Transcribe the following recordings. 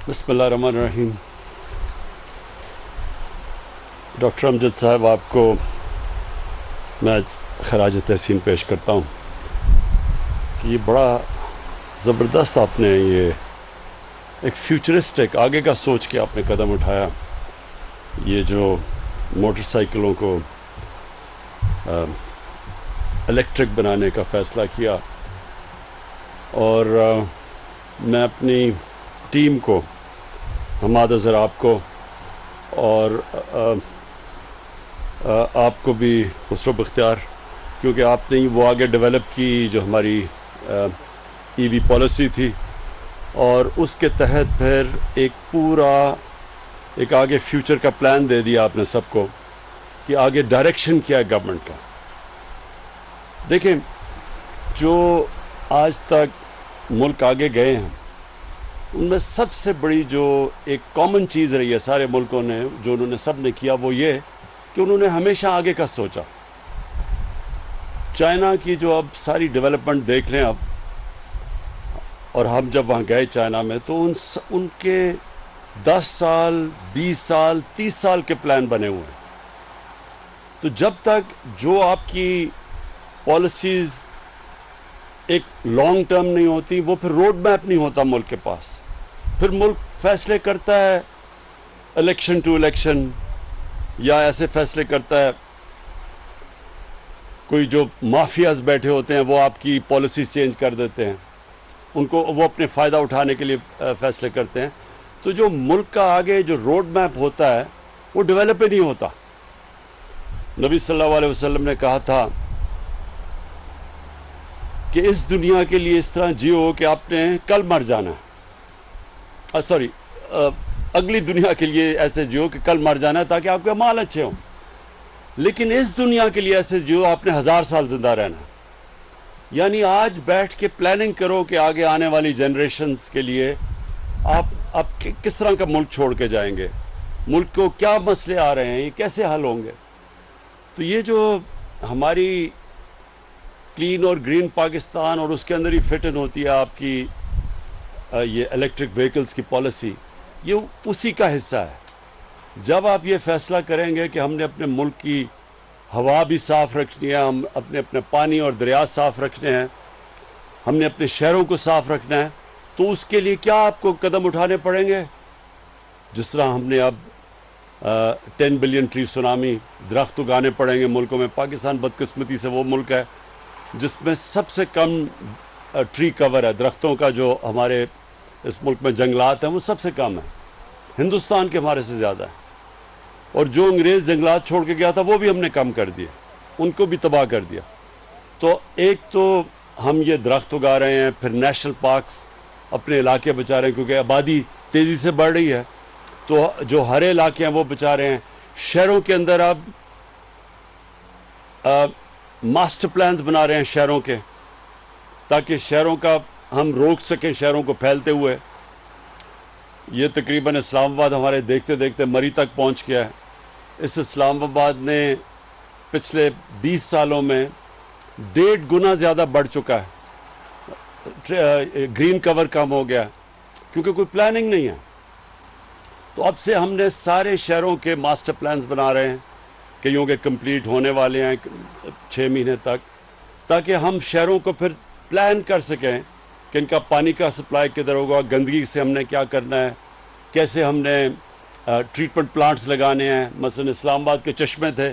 بسم اللہ الرحمن الرحیم۔ ڈاکٹر امجد صاحب، آپ کو میں خراج تحسین پیش کرتا ہوں کہ یہ بڑا زبردست آپ نے یہ ایک فیوچرسٹک آگے کا سوچ کے آپ نے قدم اٹھایا۔ یہ جو موٹر سائیکلوں کو الیکٹرک بنانے کا فیصلہ کیا، اور میں اپنی ٹیم کو، حماد اظہر آپ کو اور آپ کو بھی خسرو بختیار، کیونکہ آپ نے وہ آگے ڈیولپ کی جو ہماری ای وی پالیسی تھی، اور اس کے تحت پھر ایک پورا ایک آگے فیوچر کا پلان دے دیا آپ نے سب کو کہ آگے ڈائریکشن کیا ہے گورنمنٹ کا۔ دیکھیں، جو آج تک ملک آگے گئے ہیں ان میں سب سے بڑی جو ایک کامن چیز رہی ہے سارے ملکوں نے، جو انہوں نے سب نے کیا، وہ یہ کہ انہوں نے ہمیشہ آگے کا سوچا۔ چائنا کی جو اب ساری ڈیولپمنٹ دیکھ لیں اب، اور ہم جب وہاں گئے چائنا میں تو ان کے 10 سال 20 سال 30 سال کے پلان بنے ہوئے ہیں۔ تو جب تک جو آپ کی پالیسیز ایک لانگ ٹرم نہیں ہوتی، وہ پھر روڈ میپ نہیں ہوتا ملک کے پاس۔ پھر ملک فیصلے کرتا ہے الیکشن ٹو الیکشن، یا ایسے فیصلے کرتا ہے، کوئی جو مافیاز بیٹھے ہوتے ہیں وہ آپ کی پالیسیز چینج کر دیتے ہیں، ان کو وہ اپنے فائدہ اٹھانے کے لیے فیصلے کرتے ہیں۔ تو جو ملک کا آگے جو روڈ میپ ہوتا ہے وہ ڈیولپ ہی نہیں ہوتا۔ نبی صلی اللہ علیہ وسلم نے کہا تھا کہ اس دنیا کے لیے اس طرح جیو کہ آپ نے کل مر جانا ہے، اگلی دنیا کے لیے ایسے جیو کہ کل مر جانا ہے تاکہ آپ کے مال اچھے ہوں، لیکن اس دنیا کے لیے ایسے جیو آپ نے 1000 سال زندہ رہنا ہے۔ یعنی آج بیٹھ کے پلاننگ کرو کہ آگے آنے والی جنریشنز کے لیے آپ کس طرح کا ملک چھوڑ کے جائیں گے، ملک کو کیا مسئلے آ رہے ہیں، یہ کیسے حل ہوں گے۔ تو یہ جو ہماری کلین اور گرین پاکستان، اور اس کے اندر ہی فٹ ان ہوتی ہے آپ کی یہ الیکٹرک وہیکلز کی پالیسی، یہ اسی کا حصہ ہے۔ جب آپ یہ فیصلہ کریں گے کہ ہم نے اپنے ملک کی ہوا بھی صاف رکھنی ہے، ہم اپنے پانی اور دریا صاف رکھنے ہیں، ہم نے اپنے شہروں کو صاف رکھنا ہے، تو اس کے لیے کیا آپ کو قدم اٹھانے پڑیں گے؟ جس طرح ہم نے اب 10 بلین ٹری سونامی، درخت اگانے پڑیں گے ملکوں میں۔ پاکستان بدقسمتی سے وہ ملک ہے جس میں سب سے کم ٹری کور ہے، درختوں کا جو ہمارے اس ملک میں جنگلات ہیں وہ سب سے کم ہے، ہندوستان کے ہمارے سے زیادہ ہے۔ اور جو انگریز جنگلات چھوڑ کے گیا تھا وہ بھی ہم نے کم کر دیے، ان کو بھی تباہ کر دیا۔ تو ایک تو ہم یہ درخت اگا رہے ہیں، پھر نیشنل پارکس اپنے علاقے بچا رہے ہیں، کیونکہ آبادی تیزی سے بڑھ رہی ہے، تو جو ہرے علاقے ہیں وہ بچا رہے ہیں۔ شہروں کے اندر اب ماسٹر پلانز بنا رہے ہیں شہروں کے، تاکہ شہروں کا ہم روک سکیں شہروں کو پھیلتے ہوئے۔ یہ تقریباً اسلام آباد ہمارے دیکھتے دیکھتے مری تک پہنچ گیا ہے۔ اس اسلام آباد نے پچھلے 20 سالوں میں 1.5 گنا زیادہ بڑھ چکا ہے، گرین کور کم ہو گیا کیونکہ کوئی پلاننگ نہیں ہے۔ تو اب سے ہم نے سارے شہروں کے ماسٹر پلانز بنا رہے ہیں، کئیوں کے کمپلیٹ ہونے والے ہیں 6 مہینے تک، تاکہ ہم شہروں کو پھر پلان کر سکیں کہ ان کا پانی کا سپلائی کدھر ہوگا، گندگی سے ہم نے کیا کرنا ہے، کیسے ہم نے ٹریٹمنٹ پلانٹس لگانے ہیں۔ مثلا اسلام آباد کے چشمے تھے،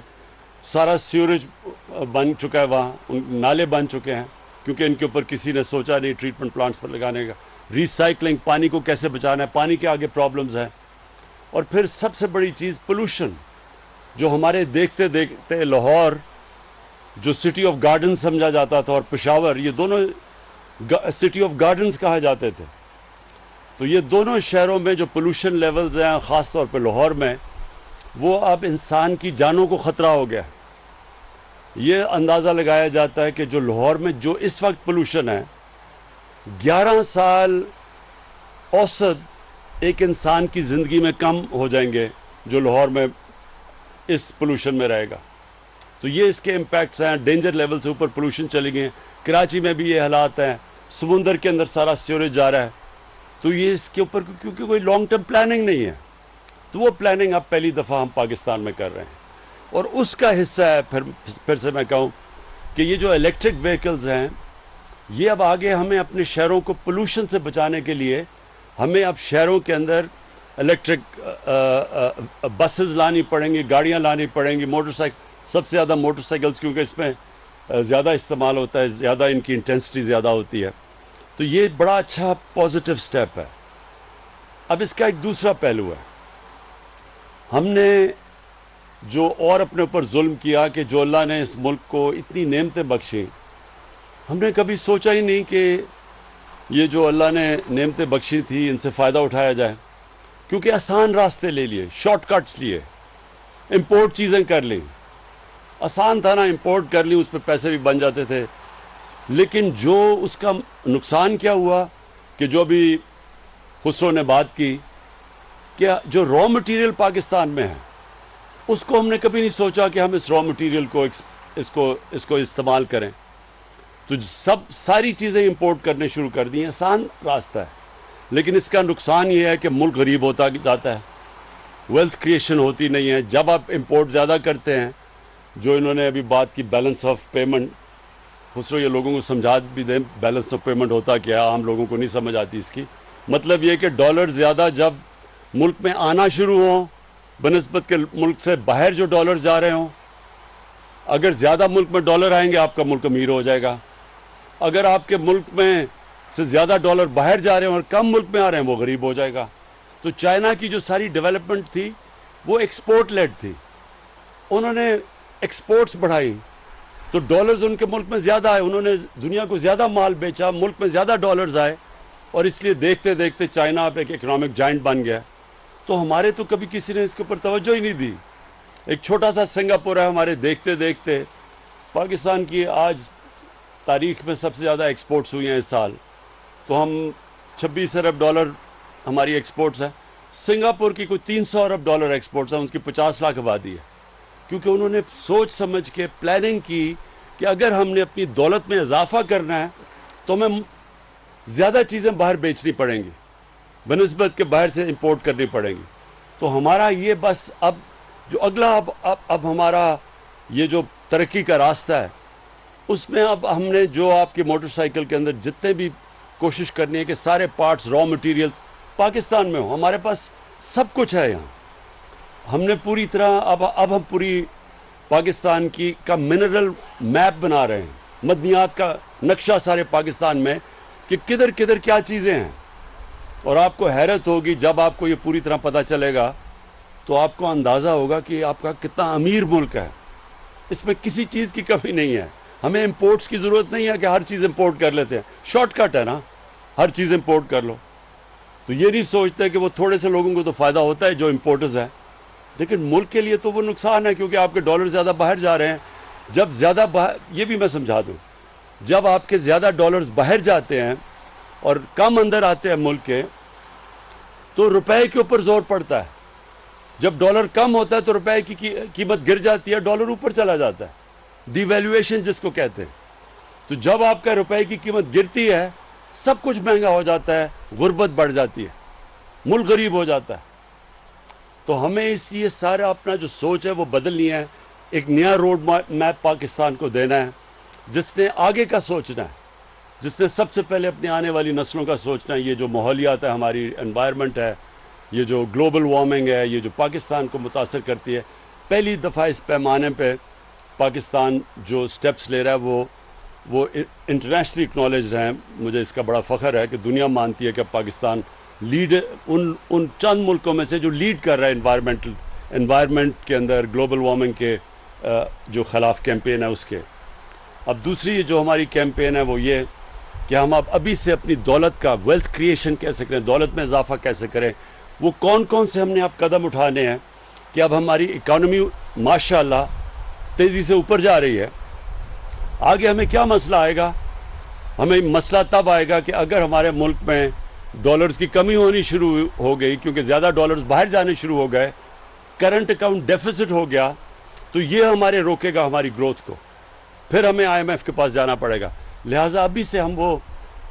سارا سیوریج بن چکا ہے، وہاں نالے بن چکے ہیں، کیونکہ ان کے اوپر کسی نے سوچا نہیں ٹریٹمنٹ پلانٹس پر لگانے کا۔ ریسائکلنگ، پانی کو کیسے بچانا ہے، پانی کے آگے پرابلمز ہیں۔ اور پھر سب سے بڑی چیز پولوشن، جو ہمارے دیکھتے دیکھتے لاہور جو سٹی آف گارڈن سمجھا جاتا تھا، اور پشاور، یہ دونوں سٹی آف گارڈنز کہا جاتے تھے۔ تو یہ دونوں شہروں میں جو پولوشن لیولز ہیں، خاص طور پہ لاہور میں، وہ اب انسان کی جانوں کو خطرہ ہو گیا۔ یہ اندازہ لگایا جاتا ہے کہ جو لاہور میں جو اس وقت پولوشن ہے، 11 سال اوسط ایک انسان کی زندگی میں کم ہو جائیں گے جو لاہور میں اس پولوشن میں رہے گا۔ تو یہ اس کے امپیکٹس ہیں، ڈینجر لیول سے اوپر پولوشن چلی گئی۔ کراچی میں بھی یہ حالات ہیں، سمندر کے اندر سارا سیوریج جا رہا ہے، تو یہ اس کے اوپر کیونکہ کوئی لانگ ٹرم پلاننگ نہیں ہے، تو وہ پلاننگ اب پہلی دفعہ ہم پاکستان میں کر رہے ہیں، اور اس کا حصہ ہے پھر سے میں کہوں کہ یہ جو الیکٹرک وہیکلز ہیں، یہ اب آگے ہمیں اپنے شہروں کو پولوشن سے بچانے کے لیے ہمیں اب شہروں کے اندر الیکٹرک بسز لانی پڑیں گی، گاڑیاں لانی پڑیں گی، موٹر سائیکل، سب سے زیادہ موٹر سائیکلز، کیونکہ اس میں زیادہ استعمال ہوتا ہے، زیادہ ان کی انٹینسٹی زیادہ ہوتی ہے، تو یہ بڑا اچھا پازیٹو سٹیپ ہے۔ اب اس کا ایک دوسرا پہلو ہے، ہم نے جو اور اپنے اوپر ظلم کیا کہ جو اللہ نے اس ملک کو اتنی نعمتیں بخشیں، ہم نے کبھی سوچا ہی نہیں کہ یہ جو اللہ نے نعمتیں بخشی تھی ان سے فائدہ اٹھایا جائے، کیونکہ آسان راستے لے لیے، شارٹ کٹس لیے، امپورٹ چیزیں کر لیں، آسان تھا نا، امپورٹ کر لی، اس پہ پیسے بھی بن جاتے تھے، لیکن جو اس کا نقصان کیا ہوا کہ جو بھی خسرو نے بات کی کہ جو را مٹیریل پاکستان میں ہے اس کو ہم نے کبھی نہیں سوچا کہ ہم اس را مٹیریل کو اس کو استعمال کریں، تو ساری چیزیں امپورٹ کرنے شروع کر دی ہیں، آسان راستہ ہے، لیکن اس کا نقصان یہ ہے کہ ملک غریب ہوتا جاتا ہے، ویلتھ کریشن ہوتی نہیں ہے۔ جب آپ امپورٹ زیادہ کرتے ہیں، جو انہوں نے ابھی بات کی بیلنس آف پیمنٹ، خسرو یہ لوگوں کو سمجھا بھی دیں بیلنس آف پیمنٹ ہوتا کیا، عام لوگوں کو نہیں سمجھ آتی اس کی، مطلب یہ کہ ڈالر زیادہ جب ملک میں آنا شروع ہوں بنسبت کے ملک سے باہر جو ڈالر جا رہے ہوں، اگر زیادہ ملک میں ڈالر آئیں گے آپ کا ملک امیر ہو جائے گا، اگر آپ کے ملک میں سے زیادہ ڈالر باہر جا رہے ہیں اور کم ملک میں آ رہے ہیں وہ غریب ہو جائے گا۔ تو چائنا کی جو ساری ڈیولپمنٹ تھی وہ ایکسپورٹ لیڈ تھی، انہوں نے ایکسپورٹس بڑھائی تو ڈالرز ان کے ملک میں زیادہ آئے، انہوں نے دنیا کو زیادہ مال بیچا، ملک میں زیادہ ڈالرز آئے، اور اس لیے دیکھتے دیکھتے چائنا اب ایک اکنامک جائنٹ بن گیا۔ تو ہمارے تو کبھی کسی نے اس کے اوپر توجہ ہی نہیں دی، ایک چھوٹا سا سنگاپور ہے ہمارے، دیکھتے دیکھتے پاکستان کی آج تاریخ میں سب سے زیادہ ایکسپورٹس ہوئی ہیں اس سال، تو ہم 26 ارب ڈالر ہماری ایکسپورٹس ہیں، سنگاپور کی کوئی 300 ارب ڈالر ایکسپورٹس ہیں، اس کی 50 لاکھ آبادی ہے، کیونکہ انہوں نے سوچ سمجھ کے پلاننگ کی کہ اگر ہم نے اپنی دولت میں اضافہ کرنا ہے تو ہمیں زیادہ چیزیں باہر بیچنی پڑیں گی بنسبت کے باہر سے امپورٹ کرنی پڑیں گی۔ تو ہمارا یہ بس اب جو اگلا اب ہمارا یہ جو ترقی کا راستہ ہے اس میں اب ہم نے جو آپ کی موٹر سائیکل کے اندر جتنے بھی کوشش کرنی ہے کہ سارے پارٹس را مٹیریلز پاکستان میں ہوں، ہمارے پاس سب کچھ ہے یہاں، ہم نے پوری طرح اب ہم پوری پاکستان کا منرل میپ بنا رہے ہیں، معدنیات کا نقشہ سارے پاکستان میں کہ کدھر کدھر کیا چیزیں ہیں، اور آپ کو حیرت ہوگی جب آپ کو یہ پوری طرح پتہ چلے گا تو آپ کو اندازہ ہوگا کہ آپ کا کتنا امیر ملک ہے، اس میں کسی چیز کی کمی نہیں ہے، ہمیں امپورٹس کی ضرورت نہیں ہے کہ ہر چیز امپورٹ کر لیتے ہیں، شارٹ کٹ ہے نا، ہر چیز امپورٹ کر لو، تو یہ نہیں سوچتے کہ وہ تھوڑے سے لوگوں کو تو فائدہ ہوتا ہے جو امپورٹرز ہیں، لیکن ملک کے لیے تو وہ نقصان ہے کیونکہ آپ کے ڈالر زیادہ باہر جا رہے ہیں، جب زیادہ یہ بھی میں سمجھا دوں، جب آپ کے زیادہ ڈالرز باہر جاتے ہیں اور کم اندر آتے ہیں ملک کے تو روپے کے اوپر زور پڑتا ہے، جب ڈالر کم ہوتا ہے تو روپے کی قیمت گر جاتی ہے، ڈالر اوپر چلا جاتا ہے، ڈی ویلیویشن جس کو کہتے ہیں، تو جب آپ کا روپے کی قیمت گرتی ہے سب کچھ مہنگا ہو جاتا ہے، غربت بڑھ جاتی ہے، ملک غریب ہو جاتا ہے، تو ہمیں اس لیے سارا اپنا جو سوچ ہے وہ بدلنی ہے، ایک نیا روڈ میپ پاکستان کو دینا ہے جس نے آگے کا سوچنا ہے، جس نے سب سے پہلے اپنے آنے والی نسلوں کا سوچنا ہے، یہ جو ماحولیات ہے، ہماری انوائرمنٹ ہے، یہ جو گلوبل وارمنگ ہے، یہ جو پاکستان کو متاثر کرتی ہے، پہلی دفعہ اس پیمانے پہ پاکستان جو سٹیپس لے رہا ہے وہ انٹرنیشنلی اکنالجڈ ہیں، مجھے اس کا بڑا فخر ہے کہ دنیا مانتی ہے کہ پاکستان لیڈ ان چند ملکوں میں سے جو لیڈ کر رہا ہے انوائرمنٹ کے اندر، گلوبل وارمنگ کے جو خلاف کیمپین ہے اس کے۔ اب دوسری جو ہماری کیمپین ہے وہ یہ کہ ہم اب ابھی سے اپنی دولت کا ویلتھ کریشن کیسے کریں، دولت میں اضافہ کیسے کریں، وہ کون کون سے ہم نے اب قدم اٹھانے ہیں کہ اب ہماری اکانومی ماشاءاللہ تیزی سے اوپر جا رہی ہے۔ آگے ہمیں کیا مسئلہ آئے گا؟ ہمیں مسئلہ تب آئے گا کہ اگر ہمارے ملک میں ڈالرز کی کمی ہونی شروع ہو گئی کیونکہ زیادہ ڈالرز باہر جانے شروع ہو گئے، کرنٹ اکاؤنٹ ڈیفیسٹ ہو گیا، تو یہ ہمارے روکے گا ہماری گروتھ کو، پھر ہمیں آئی ایم ایف کے پاس جانا پڑے گا۔ لہٰذا ابھی سے ہم وہ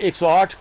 108